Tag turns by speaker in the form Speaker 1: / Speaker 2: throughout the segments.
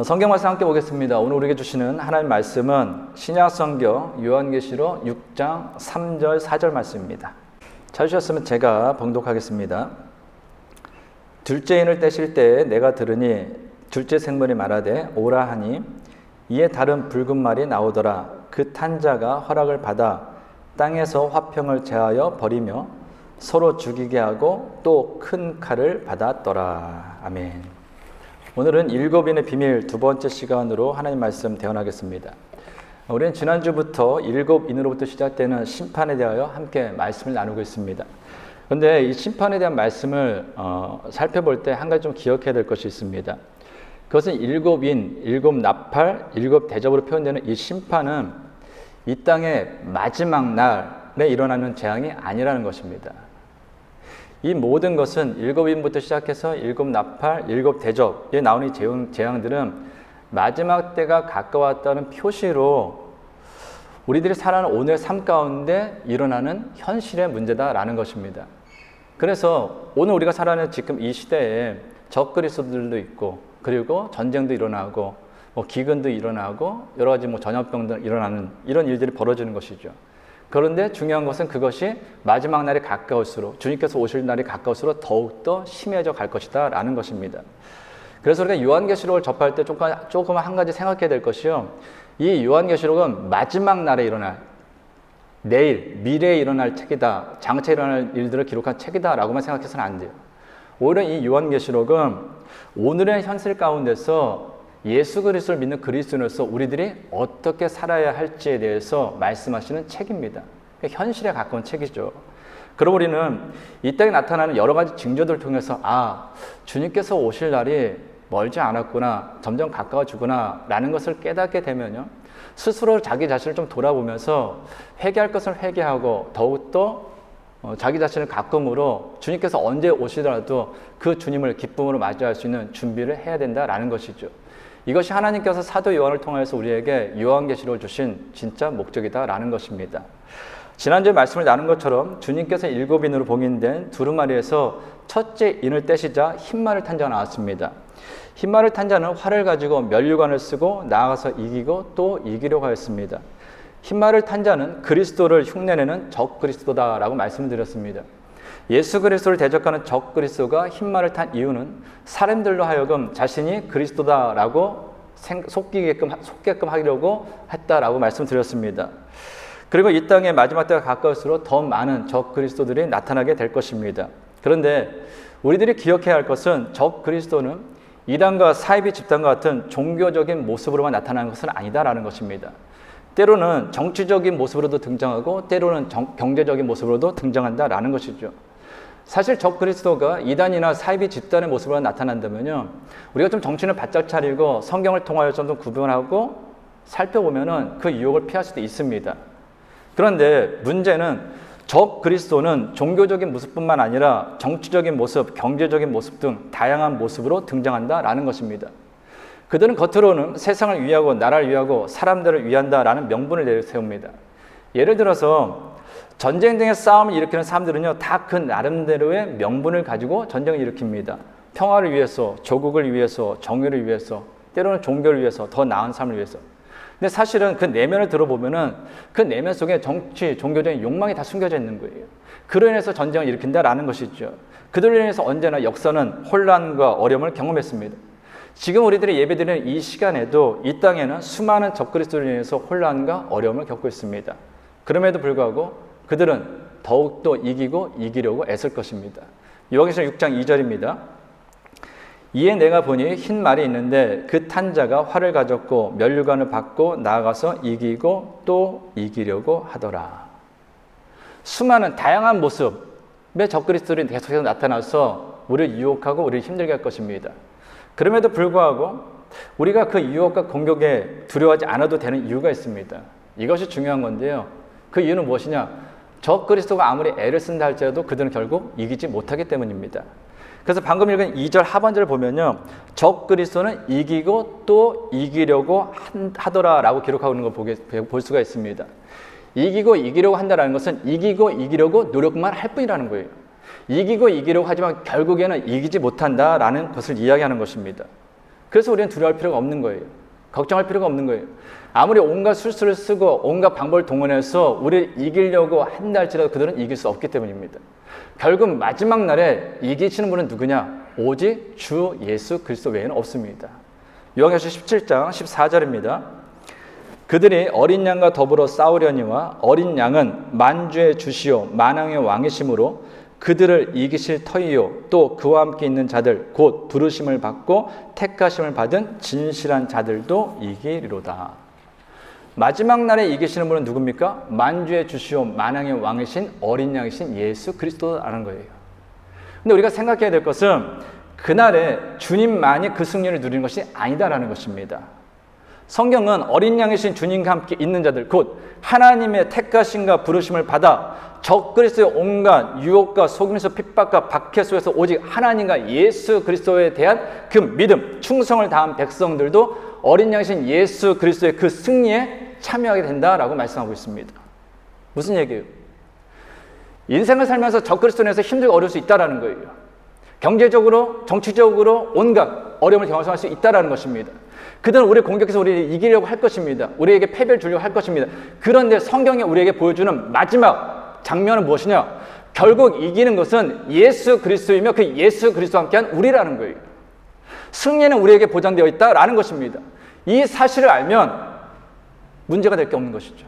Speaker 1: 성경 말씀 함께 보겠습니다. 오늘 우리에게 주시는 하나님 말씀은 신약성경 요한계시록 6장 3절 4절 말씀입니다. 찾으셨으면 제가 봉독하겠습니다. 둘째 인을 떼실 때에 내가 들으니 둘째 생물이 말하되 오라 하니 이에 다른 붉은 말이 나오더라. 그 탄 자가 허락을 받아 땅에서 화평을 제하여 버리며 서로 죽이게 하고 또 큰 칼을 받았더라. 아멘. 오늘은 일곱인의 비밀 두 번째 시간으로 하나님 말씀 대언하겠습니다. 우리는 지난주부터 일곱인으로부터 시작되는 심판에 대하여 함께 말씀을 나누고 있습니다. 그런데 이 심판에 대한 말씀을 살펴볼 때 한 가지 좀 기억해야 될 것이 있습니다. 그것은 일곱인, 일곱 나팔, 일곱 대접으로 표현되는 이 심판은 이 땅의 마지막 날에 일어나는 재앙이 아니라는 것입니다. 이 모든 것은 일곱인부터 시작해서 일곱 나팔, 일곱 대접에 나오는 재앙들은 마지막 때가 가까웠다는 표시로 우리들이 살아가는 오늘의 삶 가운데 일어나는 현실의 문제다라는 것입니다. 그래서 오늘 우리가 살아가는 지금 이 시대에 적그리스도들도 있고, 그리고 전쟁도 일어나고, 기근도 일어나고, 여러 가지 전염병도 일어나는 이런 일들이 벌어지는 것이죠. 그런데 중요한 것은 그것이 마지막 날이 가까울수록, 주님께서 오실 날이 가까울수록 더욱더 심해져 갈 것이다 라는 것입니다. 그래서 우리가 요한계시록을 접할 때 조금 한 가지 생각해야 될 것이요, 이 요한계시록은 마지막 날에 일어날, 내일, 미래에 일어날 책이다, 장차 일어날 일들을 기록한 책이다 라고만 생각해서는 안 돼요. 오히려 이 요한계시록은 오늘의 현실 가운데서 예수 그리스도를 믿는 그리스도인으로서 우리들이 어떻게 살아야 할지에 대해서 말씀하시는 책입니다. 현실에 가까운 책이죠. 그럼 우리는 이 땅에 나타나는 여러 가지 징조들을 통해서 주님께서 오실 날이 멀지 않았구나, 점점 가까워지구나 라는 것을 깨닫게 되면요, 스스로 자기 자신을 좀 돌아보면서 회개할 것을 회개하고 더욱더 자기 자신을 가끔으로 주님께서 언제 오시더라도 그 주님을 기쁨으로 맞이할 수 있는 준비를 해야 된다라는 것이죠. 이것이 하나님께서 사도 요한을 통해서 우리에게 요한계시록을 주신 진짜 목적이다라는 것입니다. 지난주에 말씀을 나눈 것처럼 주님께서 일곱인으로 봉인된 두루마리에서 첫째 인을 떼시자 흰말을 탄 자가 나왔습니다. 흰말을 탄 자는 활을 가지고 면류관을 쓰고 나아가서 이기고 또 이기려고 하였습니다. 흰말을 탄 자는 그리스도를 흉내내는 적그리스도다라고 말씀을 드렸습니다. 예수 그리스도를 대적하는 적그리스도가 흰말을 탄 이유는 사람들로 하여금 자신이 그리스도다라고 속게끔 하려고 했다라고 말씀드렸습니다. 그리고 이 땅의 마지막 때가 가까울수록 더 많은 적그리스도들이 나타나게 될 것입니다. 그런데 우리들이 기억해야 할 것은 적그리스도는 이단과 사이비 집단과 같은 종교적인 모습으로만 나타나는 것은 아니다라는 것입니다. 때로는 정치적인 모습으로도 등장하고 때로는 경제적인 모습으로도 등장한다라는 것이죠. 사실 적그리스도가 이단이나 사이비 집단의 모습으로 나타난다면요, 우리가 좀 정신을 바짝 차리고 성경을 통하여 좀 더 구분하고 살펴보면은 그 유혹을 피할 수도 있습니다. 그런데 문제는 적그리스도는 종교적인 모습뿐만 아니라 정치적인 모습, 경제적인 모습 등 다양한 모습으로 등장한다라는 것입니다. 그들은 겉으로는 세상을 위하고 나라를 위하고 사람들을 위한다라는 명분을 내세웁니다. 예를 들어서 전쟁 등의 싸움을 일으키는 사람들은요, 다 그 나름대로의 명분을 가지고 전쟁을 일으킵니다. 평화를 위해서, 조국을 위해서, 정의를 위해서, 때로는 종교를 위해서, 더 나은 삶을 위해서. 근데 사실은 그 내면을 들어보면은 그 내면 속에 정치, 종교적인 욕망이 다 숨겨져 있는 거예요. 그로 인해서 전쟁을 일으킨다라는 것이죠. 그들로 인해서 언제나 역사는 혼란과 어려움을 경험했습니다. 지금 우리들이 예배드리는 이 시간에도 이 땅에는 수많은 적그리스도로 인해서 혼란과 어려움을 겪고 있습니다. 그럼에도 불구하고 그들은 더욱더 이기고 이기려고 애쓸 것입니다. 요한계시록 6장 2절입니다. 이에 내가 보니 흰 말이 있는데 그 탄 자가 활을 가졌고 면류관을 받고 나아가서 이기고 또 이기려고 하더라. 수많은 다양한 모습의 적그리스도들이 계속해서 나타나서 우리를 유혹하고 우리를 힘들게 할 것입니다. 그럼에도 불구하고 우리가 그 유혹과 공격에 두려워하지 않아도 되는 이유가 있습니다. 이것이 중요한 건데요, 그 이유는 무엇이냐? 적그리스도가 아무리 애를 쓴다 할지라도 그들은 결국 이기지 못하기 때문입니다. 그래서 방금 읽은 2절 하반절을 보면요, 적그리스도는 이기고 또 이기려고 하더라라고 기록하고 있는 걸 볼 수가 있습니다. 이기고 이기려고 한다는 것은 이기고 이기려고 노력만 할 뿐이라는 거예요. 이기고 이기려고 하지만 결국에는 이기지 못한다라는 것을 이야기하는 것입니다. 그래서 우리는 두려워할 필요가 없는 거예요. 걱정할 필요가 없는 거예요. 아무리 온갖 술수를 쓰고 온갖 방법을 동원해서 우리를 이기려고 한다 할지라도 그들은 이길 수 없기 때문입니다. 결국 마지막 날에 이기시는 분은 누구냐? 오직 주 예수 그리스도 외에는 없습니다. 요한계시록 17장 14절입니다. 그들이 어린 양과 더불어 싸우려니와 어린 양은 만주의 주시요 만왕의 왕이심으로 그들을 이기실 터이요 또 그와 함께 있는 자들 곧 부르심을 받고 택하심을 받은 진실한 자들도 이기리로다. 마지막 날에 이기시는 분은 누굽니까? 만주의 주시오 만왕의 왕이신 어린 양이신 예수 그리스도라는 거예요. 근데 우리가 생각해야 될 것은 그날에 주님만이 그 승리를 누리는 것이 아니다라는 것입니다. 성경은 어린 양이신 주님과 함께 있는 자들 곧 하나님의 택하심과 부르심을 받아 적그리스도의 온갖 유혹과 속임수 핍박과 박해 속에서 오직 하나님과 예수 그리스도에 대한 그 믿음, 충성을 다한 백성들도 어린 양이신 예수 그리스도의 그 승리에 참여하게 된다라고 말씀하고 있습니다. 무슨 얘기예요? 인생을 살면서 적그리스도에서 힘들고 어려울 수 있다는 거예요. 경제적으로, 정치적으로 온갖 어려움을 경험할 수 있다는 것입니다. 그들은 우리를 공격해서 우리를 이기려고 할 것입니다. 우리에게 패배를 주려고 할 것입니다. 그런데 성경이 우리에게 보여주는 마지막 장면은 무엇이냐? 결국 이기는 것은 예수 그리스도이며 그 예수 그리스도와 함께한 우리라는 거예요. 승리는 우리에게 보장되어 있다라는 것입니다. 이 사실을 알면 문제가 될 게 없는 것이죠.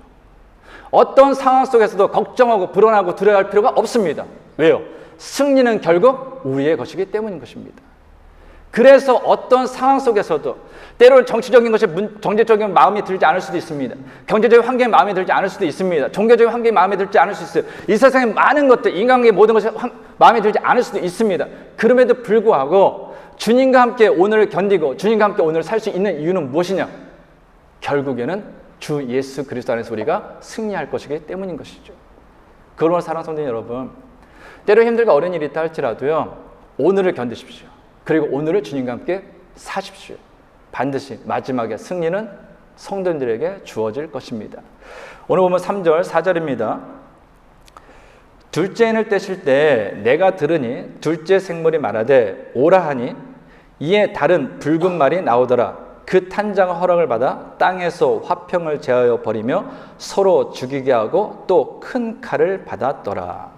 Speaker 1: 어떤 상황 속에서도 걱정하고 불안하고 두려워할 필요가 없습니다. 왜요? 승리는 결국 우리의 것이기 때문인 것입니다. 그래서 어떤 상황 속에서도 때로는 정치적인 것이 정치적인 마음에 들지 않을 수도 있습니다. 경제적인 환경이 마음에 들지 않을 수도 있습니다. 종교적인 환경이 마음에 들지 않을 수 있어요. 이 세상의 많은 것들, 인간관계 모든 것이 마음에 들지 않을 수도 있습니다. 그럼에도 불구하고 주님과 함께 오늘을 견디고 주님과 함께 오늘을 살 수 있는 이유는 무엇이냐? 결국에는 주 예수 그리스도 안에서 우리가 승리할 것이기 때문인 것이죠. 그러므로 사랑하는 성도 여러분, 때로 힘들고 어려운 일이 있다 할지라도요, 오늘을 견디십시오. 그리고 오늘을 주님과 함께 사십시오. 반드시 마지막에 승리는 성도들에게 주어질 것입니다. 오늘 보면 3절, 4절입니다. 둘째 인을 떼실 때 내가 들으니 둘째 생물이 말하되 오라 하니 이에 다른 붉은 말이 나오더라. 그 탄장 허락을 받아 땅에서 화평을 제하여 버리며 서로 죽이게 하고 또 큰 칼을 받았더라.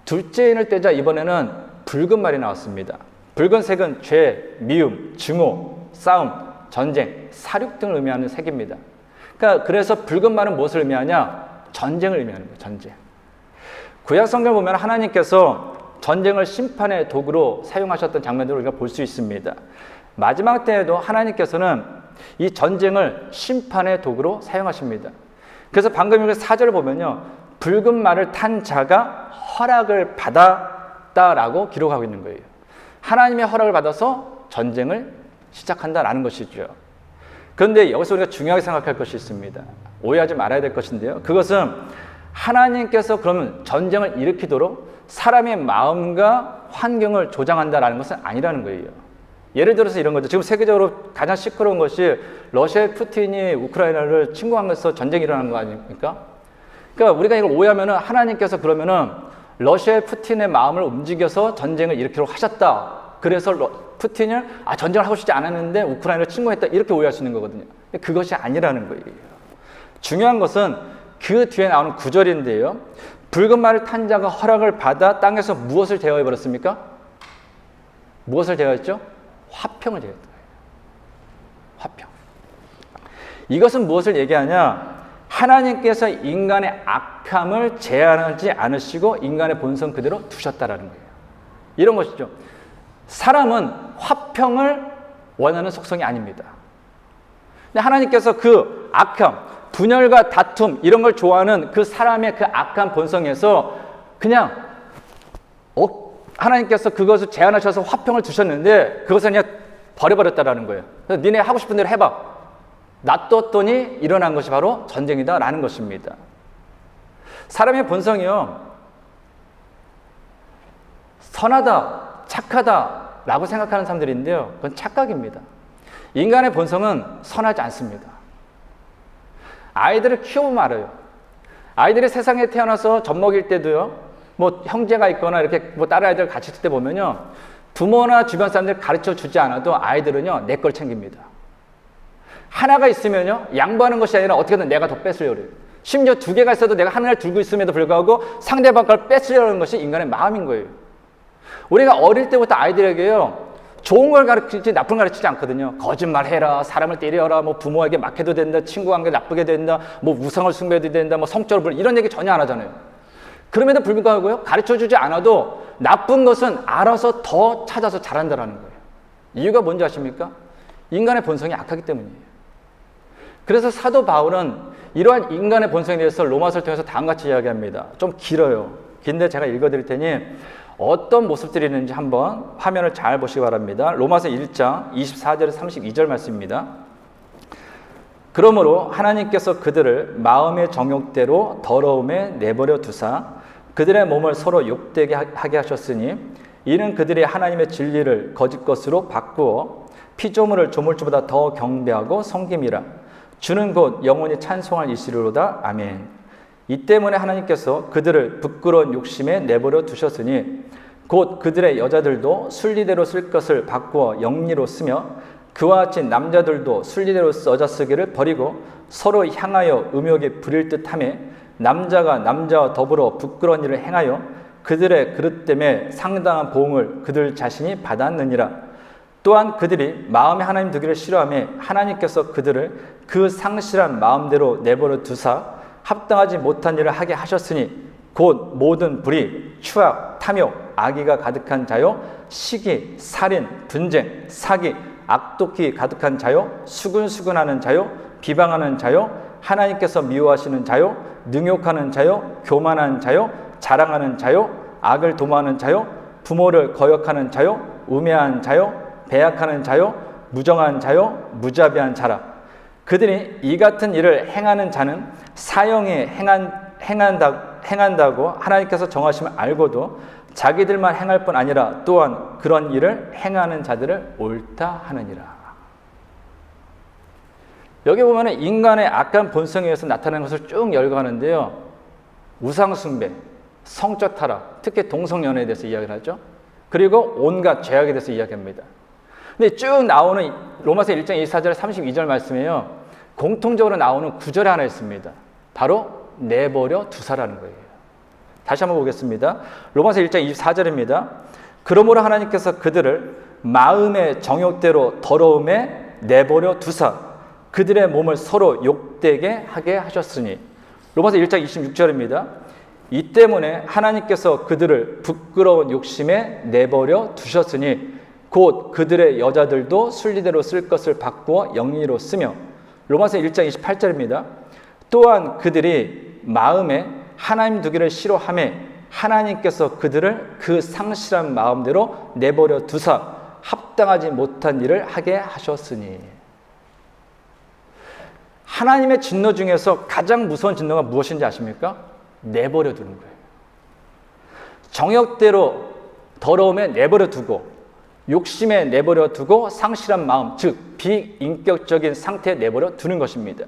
Speaker 1: 둘째 인을 떼자 이번에는 붉은 말이 나왔습니다. 붉은색은 죄, 미움, 증오, 싸움, 전쟁, 살육 등을 의미하는 색입니다. 그래서 붉은 말은 무엇을 의미하냐? 전쟁을 의미하는 거예요. 전쟁. 구약 성경을 보면 하나님께서 전쟁을 심판의 도구로 사용하셨던 장면들을 우리가 볼 수 있습니다. 마지막 때에도 하나님께서는 이 전쟁을 심판의 도구로 사용하십니다. 그래서 방금 읽은 4절을 보면요, 붉은 말을 탄 자가 허락을 받았다라고 기록하고 있는 거예요. 하나님의 허락을 받아서 전쟁을 시작한다라는 것이죠. 그런데 여기서 우리가 중요하게 생각할 것이 있습니다. 오해하지 말아야 될 것인데요. 그것은 하나님께서 그러면 전쟁을 일으키도록 사람의 마음과 환경을 조장한다라는 것은 아니라는 거예요. 예를 들어서 이런 거죠. 지금 세계적으로 가장 시끄러운 것이 러시아의 푸틴이 우크라이나를 침공하면서 전쟁이 일어나는 거 아닙니까? 그러니까 우리가 이걸 오해하면은 하나님께서 그러면은 러시아의 푸틴의 마음을 움직여서 전쟁을 일으키려고 하셨다. 그래서 푸틴을 전쟁을 하고 싶지 않았는데 우크라이나를 침공했다. 이렇게 오해할 수 있는 거거든요. 그것이 아니라는 거예요. 중요한 것은 그 뒤에 나오는 구절인데요. 붉은 말을 탄 자가 허락을 받아 땅에서 무엇을 제어해버렸습니까? 무엇을 제어했죠? 화평을 제어했다. 화평. 이것은 무엇을 얘기하냐? 하나님께서 인간의 악함을 제한하지 않으시고 인간의 본성 그대로 두셨다라는 거예요. 이런 것이죠. 사람은 화평을 원하는 속성이 아닙니다. 근데 하나님께서 그 악함, 분열과 다툼 이런 걸 좋아하는 그 사람의 그 악한 본성에서 그냥 하나님께서 그것을 제한하셔서 화평을 두셨는데 그것을 그냥 버려버렸다라는 거예요. 그래서 니네 하고 싶은 대로 해봐. 놔뒀더니 일어난 것이 바로 전쟁이다라는 것입니다. 사람의 본성이요, 선하다, 착하다라고 생각하는 사람들인데요, 그건 착각입니다. 인간의 본성은 선하지 않습니다. 아이들을 키워보면 알아요. 아이들이 세상에 태어나서 젖먹일 때도요, 뭐 형제가 있거나 이렇게 뭐 다른 아이들 같이 있을 때 보면요, 부모나 주변 사람들 가르쳐 주지 않아도 아이들은요, 내 걸 챙깁니다. 하나가 있으면요, 양보하는 것이 아니라 어떻게든 내가 더 뺏으려고 해요. 심지어 두 개가 있어도 내가 하나를 들고 있음에도 불구하고 상대방 걸 뺏으려는 것이 인간의 마음인 거예요. 우리가 어릴 때부터 아이들에게요, 좋은 걸 가르치지 나쁜 걸 가르치지 않거든요. 거짓말해라, 사람을 때려라, 뭐 부모에게 막해도 된다, 친구 관계 나쁘게 된다, 뭐 우상을 숭배해도 된다, 뭐 성적으로 이런 얘기 전혀 안 하잖아요. 그럼에도 불구하고요, 가르쳐주지 않아도 나쁜 것은 알아서 더 찾아서 잘한다라는 거예요. 이유가 뭔지 아십니까? 인간의 본성이 악하기 때문이에요. 그래서 사도 바울은 이러한 인간의 본성에 대해서 로마서를 통해서 다음같이 이야기합니다. 좀 길어요. 긴데 제가 읽어드릴 테니 어떤 모습들이 있는지 한번 화면을 잘 보시기 바랍니다. 로마서 1장 24절에서 32절 말씀입니다. 그러므로 하나님께서 그들을 마음의 정욕대로 더러움에 내버려 두사 그들의 몸을 서로 욕되게 하게 하셨으니 이는 그들이 하나님의 진리를 거짓 것으로 바꾸어 피조물을 조물주보다 더 경배하고 섬김이라. 주는 곧 영원히 찬송할 이시리로다. 아멘. 이 때문에 하나님께서 그들을 부끄러운 욕심에 내버려 두셨으니 곧 그들의 여자들도 순리대로 쓸 것을 바꾸어 영리로 쓰며 그와 같이 남자들도 순리대로 여자 쓰기를 버리고 서로 향하여 음욕에 부릴 듯하며 남자가 남자와 더불어 부끄러운 일을 행하여 그들의 그릇 때문에 상당한 보응을 그들 자신이 받았느니라. 또한 그들이 마음에 하나님 두기를 싫어하며 하나님께서 그들을 그 상실한 마음대로 내버려 두사 합당하지 못한 일을 하게 하셨으니 곧 모든 불의, 추악, 탐욕, 악의가 가득한 자요 시기, 살인, 분쟁, 사기, 악독히 가득한 자요 수근수근하는 자요 비방하는 자요 하나님께서 미워하시는 자요 능욕하는 자요 교만한 자요 자랑하는 자요 악을 도모하는 자요 부모를 거역하는 자요 우매한 자요 배약하는 자요 무정한 자요 무자비한 자라. 그들이 이 같은 일을 행하는 자는 사형에 행한다고 하나님께서 정하시면 알고도 자기들만 행할 뿐 아니라 또한 그런 일을 행하는 자들을 옳다 하느니라. 여기 보면 인간의 악한 본성에 의해서 나타나는 것을 쭉 열거하는데요. 우상숭배, 성적 타락, 특히 동성연애에 대해서 이야기를 하죠. 그리고 온갖 죄악에 대해서 이야기합니다. 근데 쭉 나오는 로마서 1장 24절 32절 말씀에요. 공통적으로 나오는 구절이 하나 있습니다. 바로 내버려 두사라는 거예요. 다시 한번 보겠습니다. 로마서 1장 24절입니다. 그러므로 하나님께서 그들을 마음의 정욕대로 더러움에 내버려 두사 그들의 몸을 서로 욕되게 하게 하셨으니. 로마서 1장 26절입니다. 이 때문에 하나님께서 그들을 부끄러운 욕심에 내버려 두셨으니 곧 그들의 여자들도 순리대로 쓸 것을 바꾸어 영리로 쓰며. 로마서 1장 28절입니다. 또한 그들이 마음에 하나님 두기를 싫어하며 하나님께서 그들을 그 상실한 마음대로 내버려 두사 합당하지 못한 일을 하게 하셨으니. 하나님의 진노 중에서 가장 무서운 진노가 무엇인지 아십니까? 내버려 두는 거예요. 정욕대로 더러움에 내버려 두고 욕심에 내버려 두고 상실한 마음, 즉 비인격적인 상태에 내버려 두는 것입니다.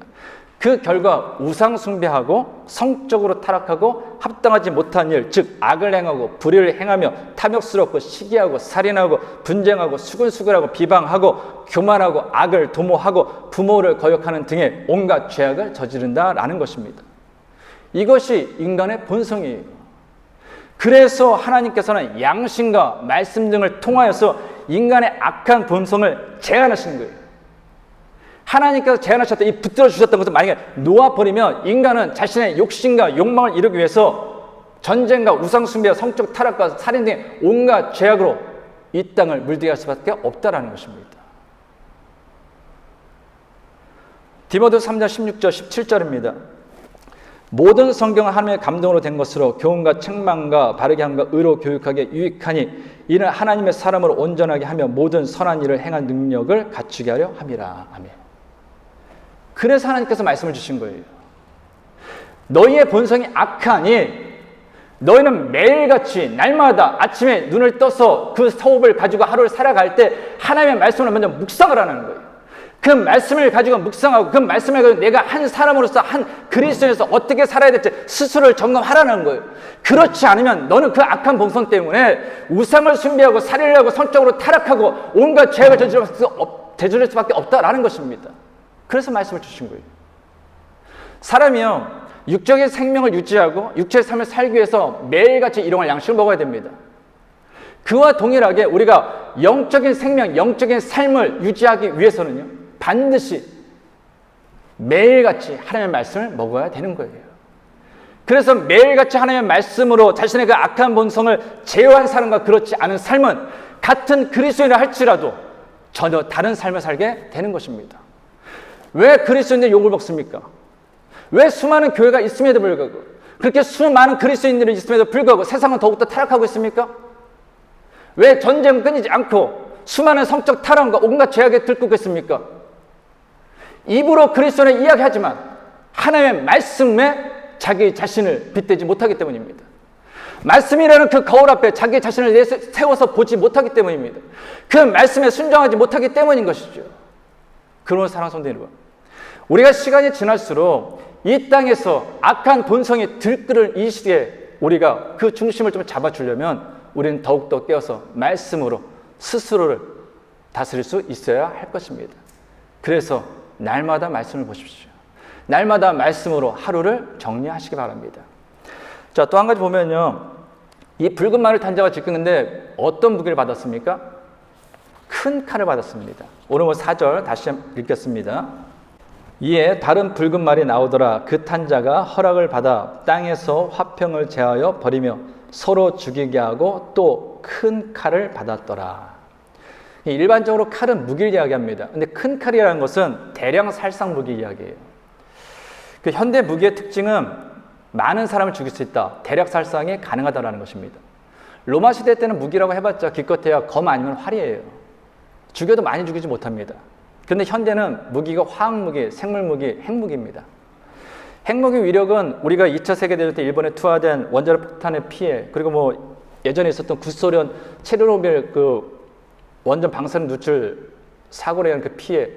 Speaker 1: 그 결과 우상 숭배하고 성적으로 타락하고 합당하지 못한 일, 즉 악을 행하고 불의를 행하며 탐욕스럽고 시기하고 살인하고 분쟁하고 수근수근하고 비방하고 교만하고 악을 도모하고 부모를 거역하는 등의 온갖 죄악을 저지른다라는 것입니다. 이것이 인간의 본성이에요. 그래서 하나님께서는 양심과 말씀 등을 통하여서 인간의 악한 본성을 제한하시는 거예요. 하나님께서 제한하셨다, 이 붙들어 주셨던 것을 만약에 놓아버리면 인간은 자신의 욕심과 욕망을 이루기 위해서 전쟁과 우상숭배와 성적 타락과 살인 등의 온갖 죄악으로 이 땅을 물들게 할 수밖에 없다라는 것입니다. 디모데후서 3장 16절 17절입니다. 모든 성경은 하나님의 감동으로 된 것으로 교훈과 책망과 바르게 함과 의로 교육하게 유익하니 이는 하나님의 사람을 온전하게 하며 모든 선한 일을 행한 능력을 갖추게 하려 함이라. 아멘. 그래서 하나님께서 말씀을 주신 거예요. 너희의 본성이 악하니 너희는 매일같이 날마다 아침에 눈을 떠서 그 호흡을 가지고 하루를 살아갈 때 하나님의 말씀을 먼저 묵상을 하는 거예요. 그 말씀을 가지고 묵상하고 그 말씀을 가지고 내가 한 사람으로서 한 그리스도인으로서 어떻게 살아야 될지 스스로를 점검하라는 거예요. 그렇지 않으면 너는 그 악한 본성 때문에 우상을 숭배하고 살인을 하고 성적으로 타락하고 온갖 죄악을 저지를 수밖에 없다라는 것입니다. 그래서 말씀을 주신 거예요. 사람이요, 육적인 생명을 유지하고 육체의 삶을 살기 위해서 매일같이 일용할 양식을 먹어야 됩니다. 그와 동일하게 우리가 영적인 생명, 영적인 삶을 유지하기 위해서는요, 반드시 매일같이 하나님의 말씀을 먹어야 되는 거예요. 그래서 매일같이 하나님의 말씀으로 자신의 그 악한 본성을 제어한 사람과 그렇지 않은 삶은 같은 그리스도인이라 할지라도 전혀 다른 삶을 살게 되는 것입니다. 왜 그리스도인들이 욕을 먹습니까? 왜 수많은 교회가 있음에도 불구하고 그렇게 수많은 그리스도인들이 있음에도 불구하고 세상은 더욱더 타락하고 있습니까? 왜 전쟁은 끊이지 않고 수많은 성적 타락과 온갖 죄악에 들끓고 있습니까? 입으로 그리스도를 이야기하지만 하나님의 말씀에 자기 자신을 빗대지 못하기 때문입니다. 말씀이라는 그 거울 앞에 자기 자신을 세워서 보지 못하기 때문입니다. 그 말씀에 순종하지 못하기 때문인 것이죠. 그런 사랑하는 성도 여러분, 우리가 시간이 지날수록 이 땅에서 악한 본성이 들끓을 이 시대에 우리가 그 중심을 좀 잡아주려면 우리는 더욱더 깨어서 말씀으로 스스로를 다스릴 수 있어야 할 것입니다. 그래서 날마다 말씀을 보십시오. 날마다 말씀으로 하루를 정리하시기 바랍니다. 자, 또 한 가지 보면요, 이 붉은 마늘 탄자가 지켰는데 어떤 무기를 받았습니까? 큰 칼을 받았습니다. 오늘 4절 다시 읽겠습니다. 이에 다른 붉은 말이 나오더라. 그 탄자가 허락을 받아 땅에서 화평을 제하여 버리며 서로 죽이게 하고 또 큰 칼을 받았더라. 일반적으로 칼은 무기를 이야기합니다. 근데 큰 칼이라는 것은 대량 살상 무기 이야기예요. 그 현대 무기의 특징은 많은 사람을 죽일 수 있다. 대량 살상이 가능하다는 것입니다. 로마 시대 때는 무기라고 해봤자 기껏해야 검 아니면 활이에요. 죽여도 많이 죽이지 못합니다. 그런데 현대는 무기가 화학무기, 생물무기, 핵무기입니다. 핵무기 위력은 우리가 2차 세계대전 때 일본에 투하된 원자력 폭탄의 피해, 그리고 예전에 있었던 구소련 체르노빌 그 원전 방사능 누출 사고로 인한 그 피해,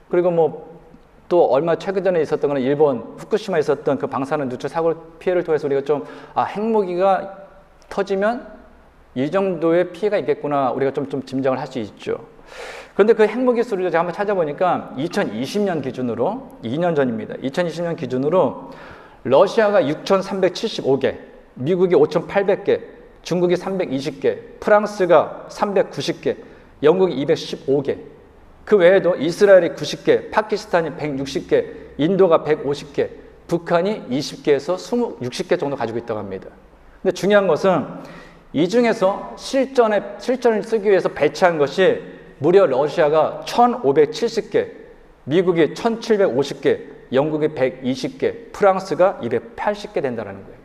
Speaker 1: 그리고 또 얼마 최근 전에 있었던 거는 일본 후쿠시마에 있었던 그 방사능 누출 사고 피해를 통해서 우리가 좀 핵무기가 터지면 이 정도의 피해가 있겠구나, 우리가 좀 짐작을 할 수 있죠. 그런데 그 핵무기 수를 제가 한번 찾아보니까 2020년 기준으로 2년 전입니다. 2020년 기준으로 러시아가 6,375개, 미국이 5,800개, 중국이 320개, 프랑스가 390개, 영국이 215개, 그 외에도 이스라엘이 90개, 파키스탄이 160개, 인도가 150개, 북한이 20개에서 60개 정도 가지고 있다고 합니다. 근데 중요한 것은 이 중에서 실전을 쓰기 위해서 배치한 것이 무려 러시아가 1,570개, 미국이 1,750개, 영국이 120개, 프랑스가 280개 된다는 거예요.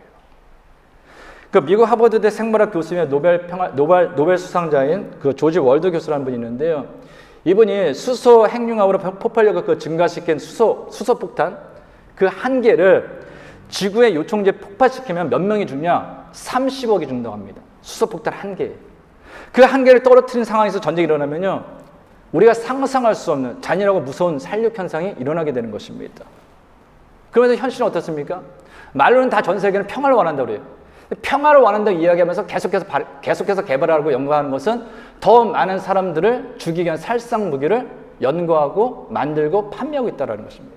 Speaker 1: 그 미국 하버드대 생물학 교수의 노벨 수상자인 그 조지 월드 교수라는 분이 있는데요. 이분이 수소 핵융합으로 폭발력을 증가시킨 수소 폭탄 그 한 개를 지구의 요청지에 폭발시키면 몇 명이 죽냐? 30억이 죽는다고 합니다. 수소 폭탄 한 개. 그 한 개를 떨어뜨린 상황에서 전쟁이 일어나면요, 우리가 상상할 수 없는 잔인하고 무서운 살육 현상이 일어나게 되는 것입니다. 그러면서 현실은 어떻습니까? 말로는 다 전 세계는 평화를 원한다고 그래요. 평화를 원한다고 이야기하면서 계속해서 개발하고 연구하는 것은 더 많은 사람들을 죽이기 위한 살상 무기를 연구하고 만들고 판매하고 있다는 것입니다.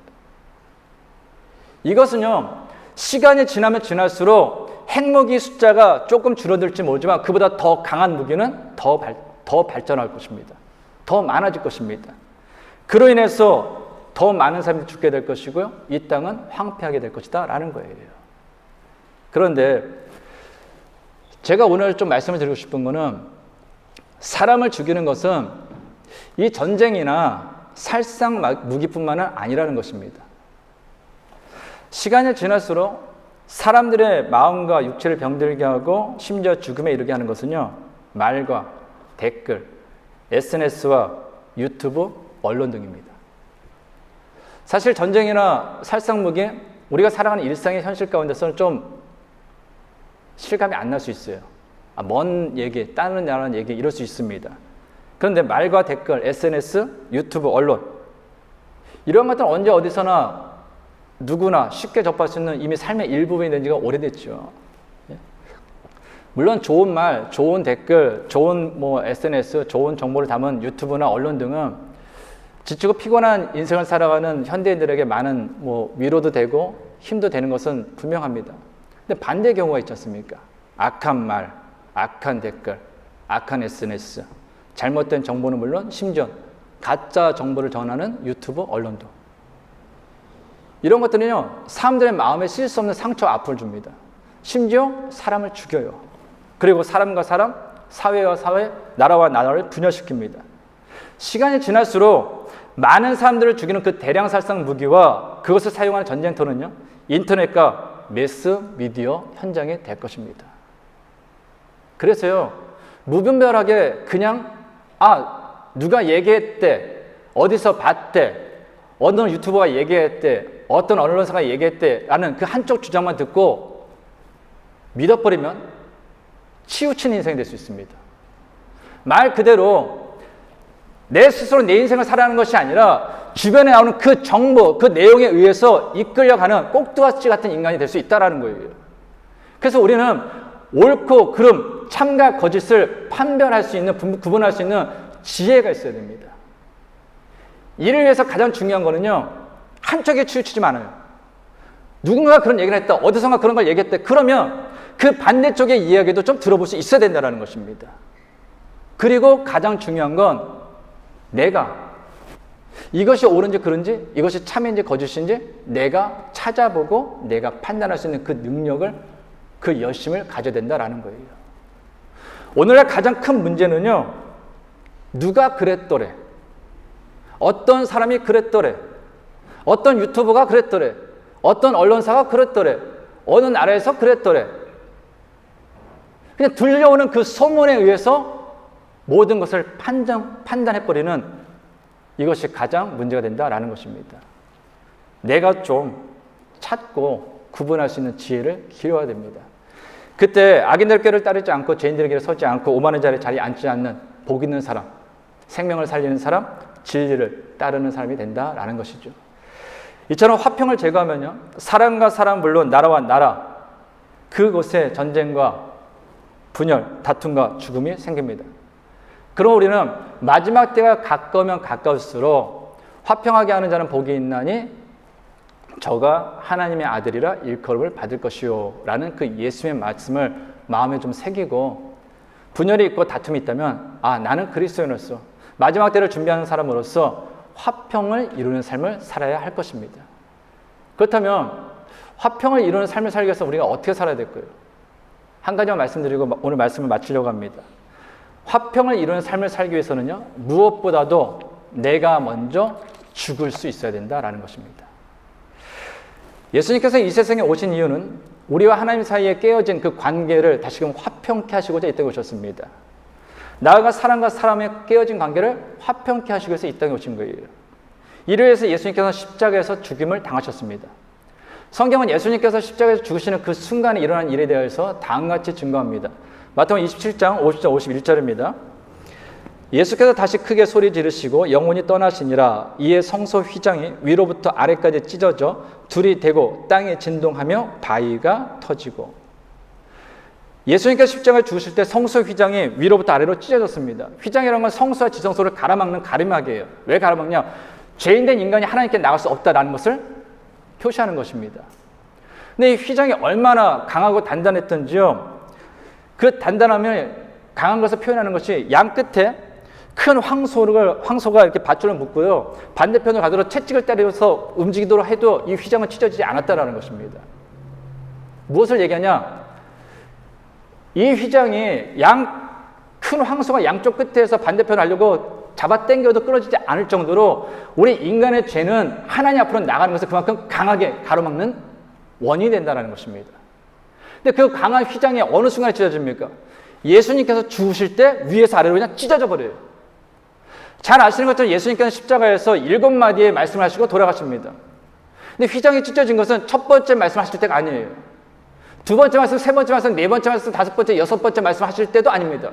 Speaker 1: 이것은요, 시간이 지나면 지날수록 핵무기 숫자가 조금 줄어들지 모르지만 그보다 더 강한 무기는 더 발전할 것입니다. 더 많아질 것입니다. 그로 인해서 더 많은 사람이 죽게 될 것이고요, 이 땅은 황폐하게 될 것이다 라는 거예요. 그런데 제가 오늘 좀 말씀을 드리고 싶은 거는, 사람을 죽이는 것은 이 전쟁이나 살상 무기뿐만은 아니라는 것입니다. 시간이 지날수록 사람들의 마음과 육체를 병들게 하고 심지어 죽음에 이르게 하는 것은요, 말과 댓글, SNS와 유튜브, 언론 등입니다. 사실 전쟁이나 살상무기, 우리가 살아가는 일상의 현실 가운데서는 좀 실감이 안 날 수 있어요. 먼 얘기, 다른 나라는 얘기, 이럴 수 있습니다. 그런데 말과 댓글, SNS, 유튜브, 언론, 이런 것들은 언제 어디서나 누구나 쉽게 접할 수 있는 이미 삶의 일부분이 된 지가 오래됐죠. 물론 좋은 말, 좋은 댓글, 좋은 SNS, 좋은 정보를 담은 유튜브나 언론 등은 지치고 피곤한 인생을 살아가는 현대인들에게 많은 위로도 되고 힘도 되는 것은 분명합니다. 근데 반대의 경우가 있지 않습니까? 악한 말, 악한 댓글, 악한 SNS, 잘못된 정보는 물론 심지어 가짜 정보를 전하는 유튜브, 언론도. 이런 것들은요, 사람들의 마음에 실 수 없는 상처와 아픔을 줍니다. 심지어 사람을 죽여요. 그리고 사람과 사람, 사회와 사회, 나라와 나라를 분열시킵니다. 시간이 지날수록 많은 사람들을 죽이는 그 대량살상 무기와 그것을 사용하는 전쟁터는요, 인터넷과 매스 미디어 현장이 될 것입니다. 그래서요, 무분별하게 그냥 누가 얘기했대, 어디서 봤대, 어느 유튜버가 얘기했대, 어떤 언론사가 얘기했대 라는 그 한쪽 주장만 듣고 믿어버리면 치우친 인생이 될 수 있습니다. 말 그대로 내 스스로 내 인생을 살아가는 것이 아니라 주변에 나오는 그 정보, 그 내용에 의해서 이끌려가는 꼭두가시 같은 인간이 될 수 있다는 거예요. 그래서 우리는 옳고 그름, 참과 거짓을 판별할 수 있는, 구분할 수 있는 지혜가 있어야 됩니다. 이를 위해서 가장 중요한 거는요, 한쪽에 치우치지 않아요. 누군가가 그런 얘기를 했다, 어디선가 그런 걸 얘기했대. 그러면 그 반대쪽의 이야기도 좀 들어볼 수 있어야 된다는 것입니다. 그리고 가장 중요한 건 내가 이것이 옳은지 그른지, 이것이 참인지 거짓인지 내가 찾아보고 내가 판단할 수 있는 그 능력을, 그 열심을 가져야 된다는 거예요. 오늘날 가장 큰 문제는요, 누가 그랬더래, 어떤 사람이 그랬더래, 어떤 유튜브가 그랬더래, 어떤 언론사가 그랬더래, 어느 나라에서 그랬더래. 그냥 들려오는 그 소문에 의해서 모든 것을 판단해버리는 이것이 가장 문제가 된다라는 것입니다. 내가 좀 찾고 구분할 수 있는 지혜를 기울여야 됩니다. 그때 악인들 꾀를 따르지 않고 죄인들의 길에 서지 않고 오만한 자리에 앉지 않는 복 있는 사람, 생명을 살리는 사람, 진리를 따르는 사람이 된다라는 것이죠. 이처럼 화평을 제거하면요, 사람과 사람 물론 나라와 나라, 그곳에 전쟁과 분열, 다툼과 죽음이 생깁니다. 그럼 우리는 마지막 때가 가까우면 가까울수록 화평하게 하는 자는 복이 있나니 저가 하나님의 아들이라 일컬음을 받을 것이요 라는 그 예수님의 말씀을 마음에 좀 새기고, 분열이 있고 다툼이 있다면 나는 그리스도인으로서 마지막 때를 준비하는 사람으로서 화평을 이루는 삶을 살아야 할 것입니다. 그렇다면 화평을 이루는 삶을 살기 위해서 우리가 어떻게 살아야 될까요? 한 가지만 말씀드리고 오늘 말씀을 마치려고 합니다. 화평을 이루는 삶을 살기 위해서는요, 무엇보다도 내가 먼저 죽을 수 있어야 된다라는 것입니다. 예수님께서 이 세상에 오신 이유는 우리와 하나님 사이에 깨어진 그 관계를 다시금 화평케 하시고자 이 땅에 오셨습니다. 나아가 사람과 사람의 깨어진 관계를 화평케 하시기 위해서 이 땅에 오신 거예요. 이를 위해서 예수님께서 십자가에서 죽임을 당하셨습니다. 성경은 예수님께서 십자가에서 죽으시는 그 순간에 일어난 일에 대해서 다음같이 증거합니다. 마태복음 27장 50절 51절입니다. 예수께서 다시 크게 소리 지르시고 영혼이 떠나시니라. 이에 성소 휘장이 위로부터 아래까지 찢어져 둘이 되고 땅에 진동하며 바위가 터지고. 예수님께서 십자가에 죽으실 때 성소 휘장이 위로부터 아래로 찢어졌습니다. 휘장이라는 건 성소와 지성소를 가로막는 가림막이에요. 왜 가로막냐? 죄인된 인간이 하나님께 나갈 수 없다라는 것을 표시하는 것입니다. 근데 이 휘장이 얼마나 강하고 단단했던지요, 그 단단함을 강한 것을 표현하는 것이 양 끝에 큰 황소가 이렇게 밧줄을 묶고요, 반대편으로 가도록 채찍을 때려서 움직이도록 해도 이 휘장은 찢어지지 않았다라는 것입니다. 무엇을 얘기하냐? 이 휘장이 큰 황소가 양쪽 끝에서 반대편을 하려고 잡아당겨도 끊어지지 않을 정도로 우리 인간의 죄는 하나님 앞으로 나가는 것을 그만큼 강하게 가로막는 원인이 된다는 것입니다. 근데 그 강한 휘장이 어느 순간에 찢어집니까? 예수님께서 죽으실 때 위에서 아래로 그냥 찢어져 버려요. 잘 아시는 것처럼 예수님께서는 십자가에서 7마디의 말씀을 하시고 돌아가십니다. 근데 휘장이 찢어진 것은 첫 번째 말씀하실 때가 아니에요. 두 번째 말씀, 세 번째 말씀, 네 번째 말씀, 다섯 번째, 여섯 번째 말씀하실 때도 아닙니다.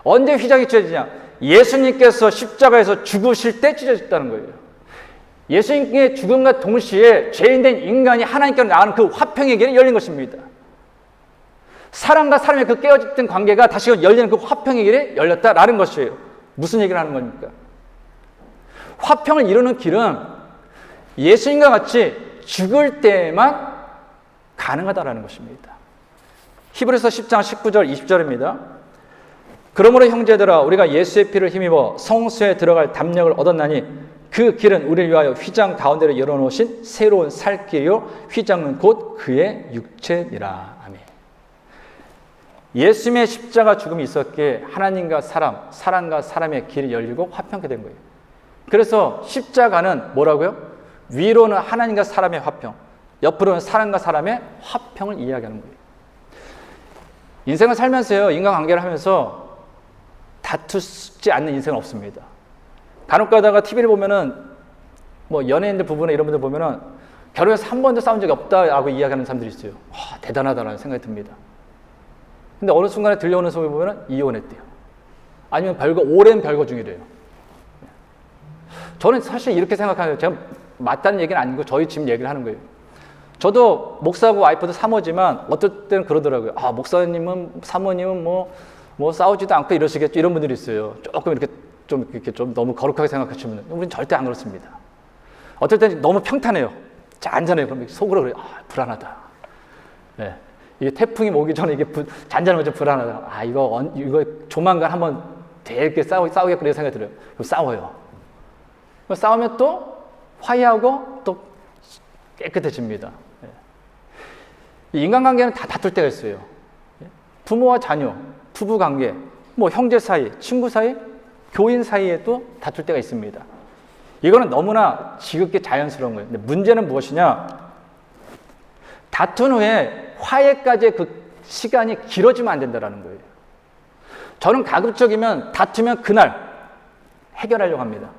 Speaker 1: 언제 휘장이 찢어지냐? 예수님께서 십자가에서 죽으실 때 찢어졌다는 거예요. 예수님의 죽음과 동시에 죄인된 인간이 하나님께로 나가는 그 화평의 길이 열린 것입니다. 사람과 사람의 그 깨어진 관계가 다시 열리는 그 화평의 길이 열렸다라는 것이에요. 무슨 얘기를 하는 겁니까? 화평을 이루는 길은 예수님과 같이 죽을 때에만 가능하다라는 것입니다. 히브리서 10장 19절 20절입니다. 그러므로 형제들아 우리가 예수의 피를 힘입어 성소에 들어갈 담력을 얻었나니 그 길은 우리를 위하여 휘장 가운데로 열어놓으신 새로운 살 길이요 휘장은 곧 그의 육체니라. 아멘. 예수님의 십자가 죽음이 있었기에 하나님과 사람과 사람의 길이 열리고 화평케 된 거예요. 그래서 십자가는 뭐라고요? 위로는 하나님과 사람의 화평, 옆으로는 사람과 사람의 화평을 이야기하는 거예요. 인생을 살면서요, 인간관계를 하면서 다투지 않는 인생은 없습니다. 간혹 가다가 TV를 보면은 뭐 연예인들 부부나 이런 분들 보면은 결혼해서 한 번도 싸운 적이 없다라고 이야기하는 사람들이 있어요. 와, 대단하다라는 생각이 듭니다. 근데 어느 순간에 들려오는 소리 보면은 이혼했대요. 아니면 오랜 별거 중이래요. 저는 사실 이렇게 생각하는 제가 맞다는 얘기는 아니고 저희 집 얘기를 하는 거예요. 저도 목사하고 와이프도 사모지만 어떨 때는 그러더라고요. 아, 목사님은 사모님은 뭐 싸우지도 않고 이러시겠죠. 이런 분들이 있어요. 조금 이렇게 좀 너무 거룩하게 생각하시면 우리는 절대 안 그렇습니다. 어떨 때는 너무 평탄해요. 잔잔해요. 그럼 속으로 그래요. 아, 불안하다. 네. 이게 태풍이 오기 전에 이게 잔잔하면 좀 불안하다. 아, 이거 조만간 한번 되게 싸우겠구나 이런 생각이 들어요. 그럼 싸워요. 싸우면 또 화해하고 또 깨끗해집니다. 인간관계는 다 다툴 때가 있어요. 부모와 자녀, 부부관계, 뭐 형제 사이, 친구 사이, 교인 사이에도 다툴 때가 있습니다. 이거는 너무나 지극히 자연스러운 거예요. 근데 문제는 무엇이냐? 다툰 후에 화해까지의 그 시간이 길어지면 안 된다는 거예요. 저는 가급적이면 다투면 그날 해결하려고 합니다.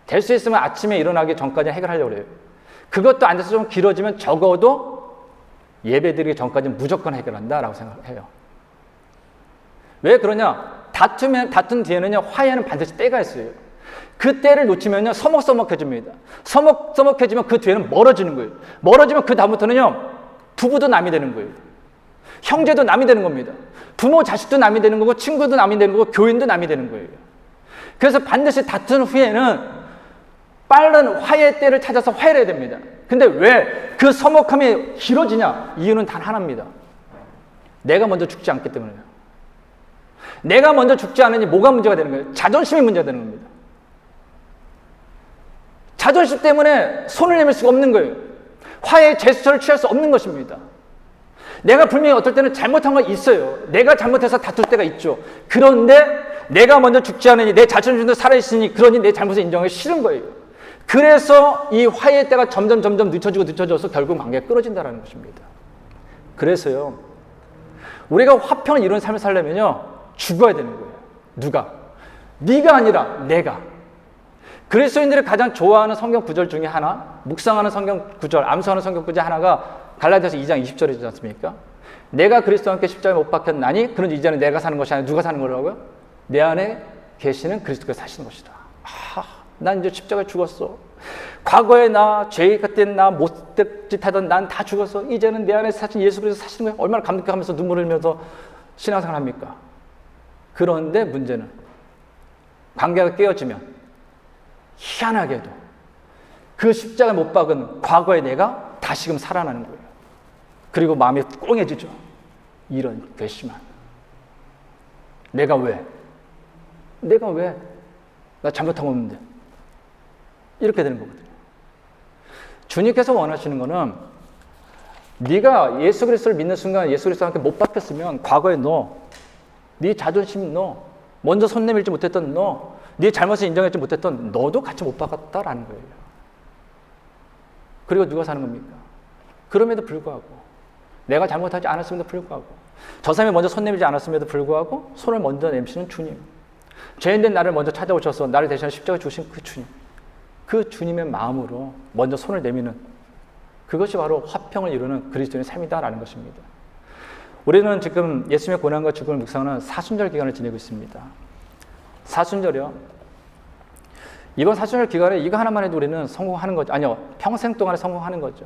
Speaker 1: 될 수 있으면 아침에 일어나기 전까지 해결하려고 해요. 그것도 안 돼서 좀 길어지면 적어도 예배드리기 전까지는 무조건 해결한다라고 생각해요. 왜 그러냐? 다툰 뒤에는요, 화해는 반드시 때가 있어요. 그 때를 놓치면요, 서먹서먹해집니다. 서먹서먹해지면 그 뒤에는 멀어지는 거예요. 멀어지면 그 다음부터는요, 부부도 남이 되는 거예요. 형제도 남이 되는 겁니다. 부모, 자식도 남이 되는 거고, 친구도 남이 되는 거고, 교인도 남이 되는 거예요. 그래서 반드시 다툰 후에는 빠른 화해의 때를 찾아서 화해를 해야 됩니다. 근데 왜 그 서먹함이 길어지냐? 이유는 단 하나입니다. 내가 먼저 죽지 않기 때문이에요. 내가 먼저 죽지 않으니 뭐가 문제가 되는 거예요? 자존심이 문제가 되는 겁니다. 자존심 때문에 손을 내밀 수가 없는 거예요. 화해의 제스처를 취할 수 없는 것입니다. 내가 분명히 어떨 때는 잘못한 건 있어요. 내가 잘못해서 다툴 때가 있죠. 그런데 내가 먼저 죽지 않으니 내 자존심도 살아있으니 그러니 내 잘못을 인정하기 싫은 거예요. 그래서 이 화해의 때가 점점 늦춰져서 결국 관계가 끊어진다는 것입니다. 그래서요, 우리가 화평을 이루는 삶을 살려면요, 죽어야 되는 거예요. 누가? 네가 아니라 내가. 그리스도인들이 가장 좋아하는 성경 구절 중에 하나, 묵상하는 성경 구절, 암송하는 성경 구절 하나가 갈라디아서 2장 20절이지 않습니까? 내가 그리스도와 함께 십자가에 못 박혔나니 그런지 이제는 내가 사는 것이 아니라 누가 사는 거라고요? 내 안에 계시는 그리스도께서 사시는 것이다. 난 이제 십자가에 죽었어. 과거에 나, 죄 같은 나, 못된 짓 하던 난 다 죽었어. 이제는 내 안에 사신 예수 그리스도 사시는 거예요. 얼마나 감격하면서 눈물을 흘리면서 신앙생활 합니까? 그런데 문제는 관계가 깨어지면 희한하게도 그 십자가에 못 박은 과거의 내가 다시금 살아나는 거예요. 그리고 마음이 꽁해지죠. 이런 괘씸한. 내가 왜? 나 잘못한 거 없는데. 이렇게 되는 거거든요. 주님께서 원하시는 거는 네가 예수 그리스도를 믿는 순간 예수 그리스도와 함께 못 박혔으면 과거에 네 자존심 먼저 손 내밀지 못했던 네 잘못을 인정하지 못했던 너도 같이 못 박았다라는 거예요. 그리고 누가 사는 겁니까? 그럼에도 불구하고 내가 잘못하지 않았음에도 불구하고 저 사람이 먼저 손 내밀지 않았음에도 불구하고 손을 먼저 내미시는 주님, 죄인된 나를 먼저 찾아오셔서 나를 대신해 십자가에 주신 그 주님, 그 주님의 마음으로 먼저 손을 내미는 그것이 바로 화평을 이루는 그리스도인의 삶이다라는 것입니다. 우리는 지금 예수님의 고난과 죽음을 묵상하는 사순절 기간을 지내고 있습니다. 사순절이요, 이번 사순절 기간에 이거 하나만 해도 우리는 성공하는 거죠. 아니요, 평생 동안에 성공하는 거죠.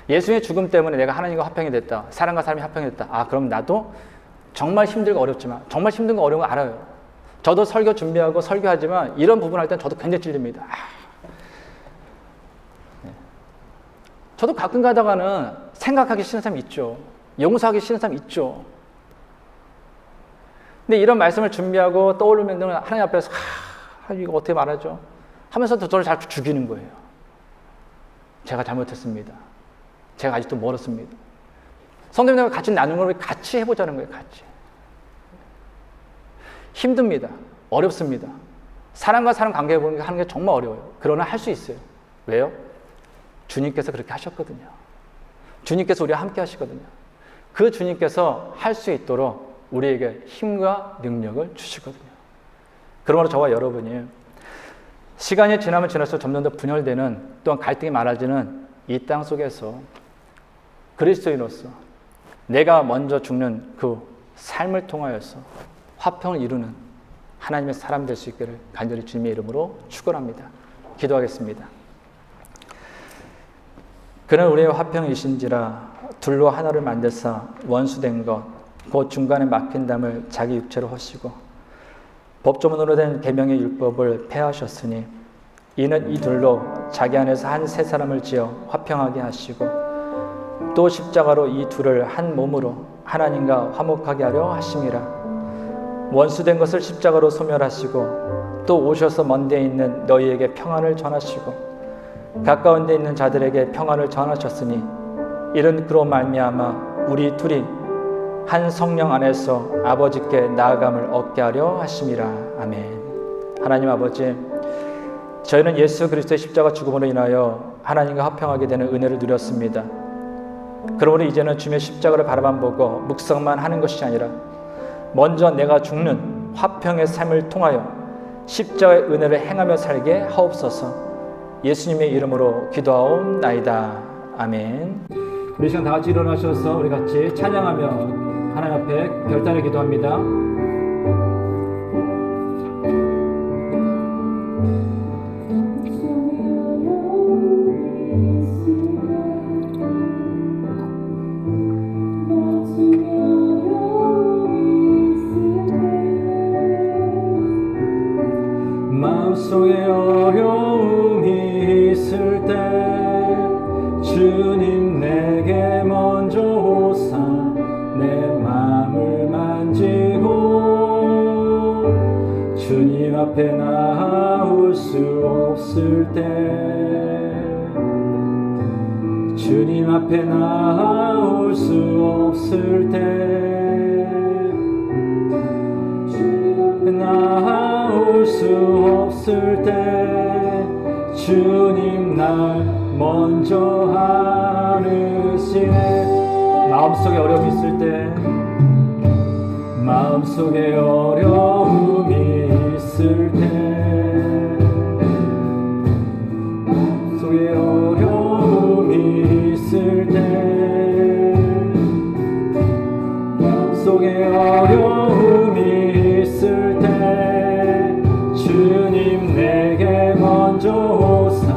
Speaker 1: 예수의 죽음 때문에 내가 하나님과 화평이 됐다. 사람과 사람이 화평이 됐다. 아, 그럼 나도 정말 힘들고 어렵지만, 정말 힘든 거 어려운 거 알아요. 저도 설교 준비하고 설교하지만 이런 부분 할 땐 저도 굉장히 찔립니다. 저도 가끔 가다가는 생각하기 싫은 사람이 있죠. 용서하기 싫은 사람이 있죠. 근데 이런 말씀을 준비하고 떠올리면 하나님 앞에서 이거 어떻게 말하죠? 하면서도 저를 자꾸 죽이는 거예요. 제가 잘못했습니다. 제가 아직도 멀었습니다. 성도님들과 같이 나누는 걸 같이 해보자는 거예요. 같이. 힘듭니다. 어렵습니다. 사람과 사람 관계 하는 게 정말 어려워요. 그러나 할 수 있어요. 왜요? 주님께서 그렇게 하셨거든요. 주님께서 우리와 함께 하시거든요. 그 주님께서 할 수 있도록 우리에게 힘과 능력을 주시거든요. 그러므로 저와 여러분이 시간이 지나면 지날수록 점점 더 분열되는, 또한 갈등이 많아지는 이 땅 속에서 그리스도인으로서 내가 먼저 죽는 그 삶을 통하여서 화평을 이루는 하나님의 사람 될 수 있기를 간절히 주님의 이름으로 축원합니다. 기도하겠습니다. 그는 우리의 화평이신지라 둘로 하나를 만드사 원수된 것 곧 중간에 막힌 담을 자기 육체로 허시고 법조문으로 된 계명의 율법을 폐하셨으니 이는 이 둘로 자기 안에서 한 세 사람을 지어 화평하게 하시고 또 십자가로 이 둘을 한 몸으로 하나님과 화목하게 하려 하심이라. 원수된 것을 십자가로 소멸하시고 또 오셔서 먼 데 있는 너희에게 평안을 전하시고 가까운 데 있는 자들에게 평안을 전하셨으니 이는 그로 말미암아 우리 둘이 한 성령 안에서 아버지께 나아감을 얻게 하려 하심이라. 아멘. 하나님 아버지, 저희는 예수 그리스도의 십자가 죽음으로 인하여 하나님과 화평하게 되는 은혜를 누렸습니다. 그러므로 이제는 주님의 십자가를 바라만 보고 묵상만 하는 것이 아니라 먼저 내가 죽는 화평의 삶을 통하여 십자가의 은혜를 행하며 살게 하옵소서. 예수님의 이름으로 기도하옵나이다. 아멘. 우리 시간 다 같이 일어나셔서 우리 같이 찬양하며 하나님 앞에 별단을 기도합니다. 마음속에 어려움이 있을 때 주님 내게 먼저 오사 내 마음을 만지고 주님 앞에 나올 수 없을 때 주님 앞에 나올 수 없을 때 주님 앞에 나올 수 없을 때 주님 날 먼저 안으시네. 마음속에 어려움이 있을 때 마음속에 어려움이 있을 때 마음속에 어려움이 있을 때 마음속에 어려움이 있을 때 주님 내게 먼저 오사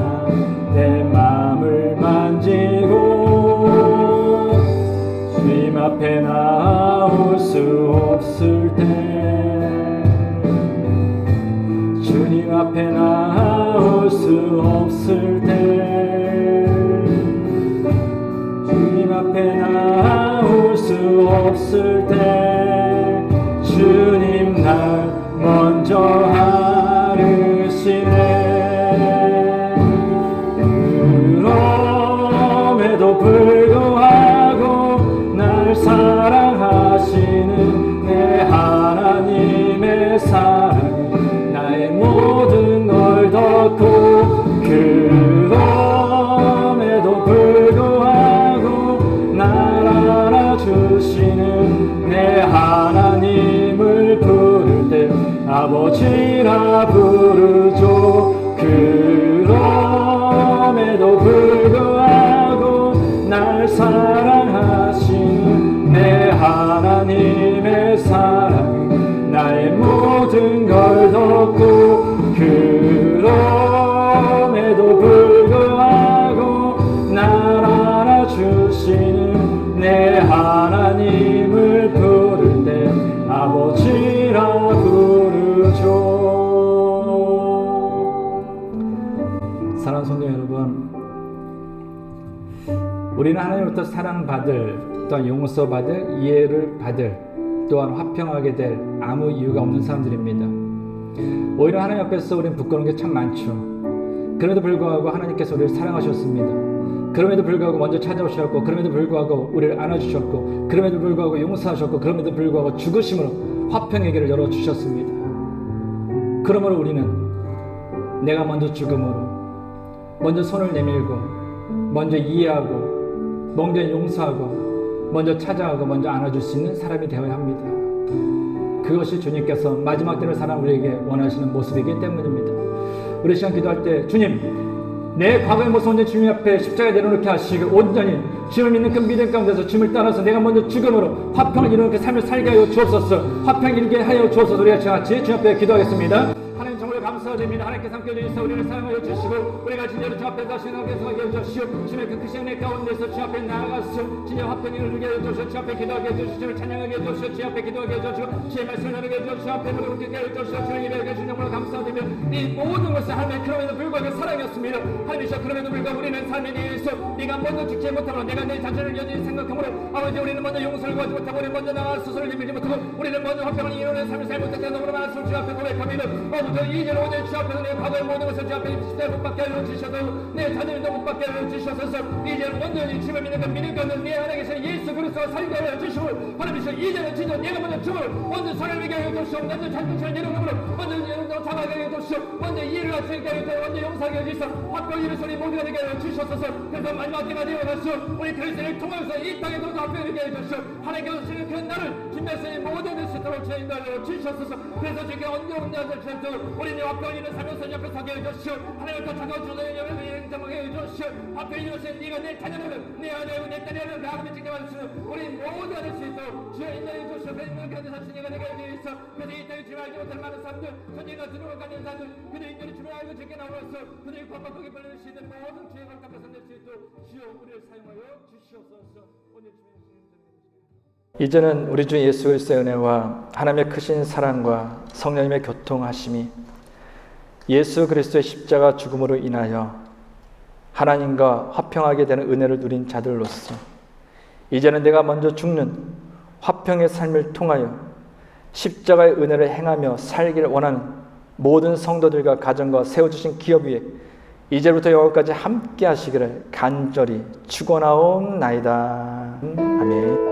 Speaker 1: 내 마음을 만지고 주님 앞에 나올 수 없을 때 주님 앞에 나올 수 없을 때 주님 앞에 나올 수 없을 때 주님 날 먼저 안으시네. 그럼에도 불구하고 날 사랑하시는 내 하나님의 사랑 나의 모든 걸 덮고 그럼에도 불구하고 날 알아주시는 내 하나님을 부를 때 아버지라 부르죠. 그럼에도 불구하고 날 사랑하시는 내 하나님의 사랑 나의 모든 걸 덮고 우리는 하나님으로부터 사랑받을, 또한 용서받을, 이해를 받을, 또한 화평하게 될 아무 이유가 없는 사람들입니다. 오히려 하나님 앞에서 우리는 부끄러운 게 참 많죠. 그럼에도 불구하고 하나님께서 우리를 사랑하셨습니다. 그럼에도 불구하고 먼저 찾아오셨고, 그럼에도 불구하고 우리를 안아주셨고, 그럼에도 불구하고 용서하셨고, 그럼에도 불구하고 죽으심으로 화평의 길을 열어주셨습니다. 그러므로 우리는 내가 먼저 죽음으로, 먼저 손을 내밀고, 먼저 이해하고, 먼저 용서하고, 먼저 찾아가고, 먼저 안아줄 수 있는 사람이 되어야 합니다. 그것이 주님께서 마지막 때를 사랑 우리에게 원하시는 모습이기 때문입니다. 우리 시간 기도할 때, 주님, 내 과거의 모습 온전히 주님 앞에 십자가에 내려놓게 하시고, 온전히 주님을 믿는 그 믿음 가운데서 주님을 따라서 내가 먼저 죽음으로 화평을 이루는 그 삶을 살게 하여 주옵소서. 화평을 이루게 하여 주옵소서. 우리가 같이 주님 앞에 기도하겠습니다. 하나님 정말 감사드립니다. 하나님께서 함께 해주셔서 우리를 사랑하여 주시고, 우리가 진짜로 주 앞에 다시 나가게 하여 주시오. 주님의 그 크신 은혜 가운데서 주 앞에 나아가시오. 진짜 화평을 이루게 하여 주시오. 주 앞에 기도하게 해 주시오. 주님을 찬양하게 해 주시오. 주 앞에 기도하게 해 주시오. 주의 말씀을 나누게 해 주시오. 주 앞에 무릎 꿇게 해 주시오. 주의 예배하게 해 주시오. 정말 감사드리며 이 모든 것을 하나님의 그럼에도 불구하고 사랑이었습니다. 하나님이셔 그럼에도 불구하고 우리는 삶에 대해서 네가 먼저 죽지 못하므로, 내가 내 자신을 여전히 생각하므로, 아버지 우리는 먼저 용서를 구하지 못하고, 우리는 먼저 나와 스스로를 내밀지 못하고, 우리는 먼저 화평을 이루는 삶을 살 못했다. 너무나 많은 주 앞에 고백합니다. 아버지 이제는 오늘 주 앞에서 내 과거의 모든 것을 주 앞에 십자가에 못 박게 하여 주셔서, 내 자녀들도 못 박게 하여 주셔서, 이제는 온전히 주님을 믿는 그 믿음 가운데 내 안에 계신 예수 그리스도가 살게 하여 주시고, 하나님이셔 이제는 진짜 내가 먼저 죽음을 먼저 손을 내게 하여 주시오. 먼저 잔등처럼 내려놓으므로 먼저 잡아가게 하여 주시오. 먼저 이해를 하시게 하여 주시오. 먼저 용서하게 하여 주시오. 화평 이루 소리 모두가 되게 하여 주셔서, 그래서 마지막 때가 되어가시오. 우리 그리스도를 통해서 이 땅에도 화평을 이루게 하여 주시오. 하나님께서 주시는 그 날을 준비하시니 모든 것을 있도록 제 인도하여 주셔서, 그래서 주께 언제 하셔서 우리는 화평을 이루는 삶에서 옆에 서게 해 주시오. 하나님과 차가운 주도의 여러분을 인정하게 해 주시오. 화평을 이루신 네가 내 자녀를, 내 아내를, 내 딸을 나아가며 직접할 수 있는 우리 모두 할 수 있도록 주여 인도해 주시오. 그래서 있는 가운데 사신 이가 내게 되어 있어. 그래서 이 땅에 주를 알지 못할 많은 사람들, 선지가 들어오고 가는 사람들, 그들 인들이 주를 알고 지켜 나오면서 그들이 권박하게 벌릴 수 있는 모든 주의 걸 갚아서 낼 수 있도록 주여 우리를 사용하여 주시옵소서. 오늘 주님 이제는 우리 주 예수 그리스도의 은혜와 하나님의 크신 사랑과 성령님의 교통하심이 예수 그리스도의 십자가 죽음으로 인하여 하나님과 화평하게 되는 은혜를 누린 자들로서 이제는 내가 먼저 죽는 화평의 삶을 통하여 십자가의 은혜를 행하며 살기를 원하는 모든 성도들과 가정과 세워주신 기업 위에 이제부터 영원까지 함께 하시기를 간절히 축원하옵나이다. 아멘.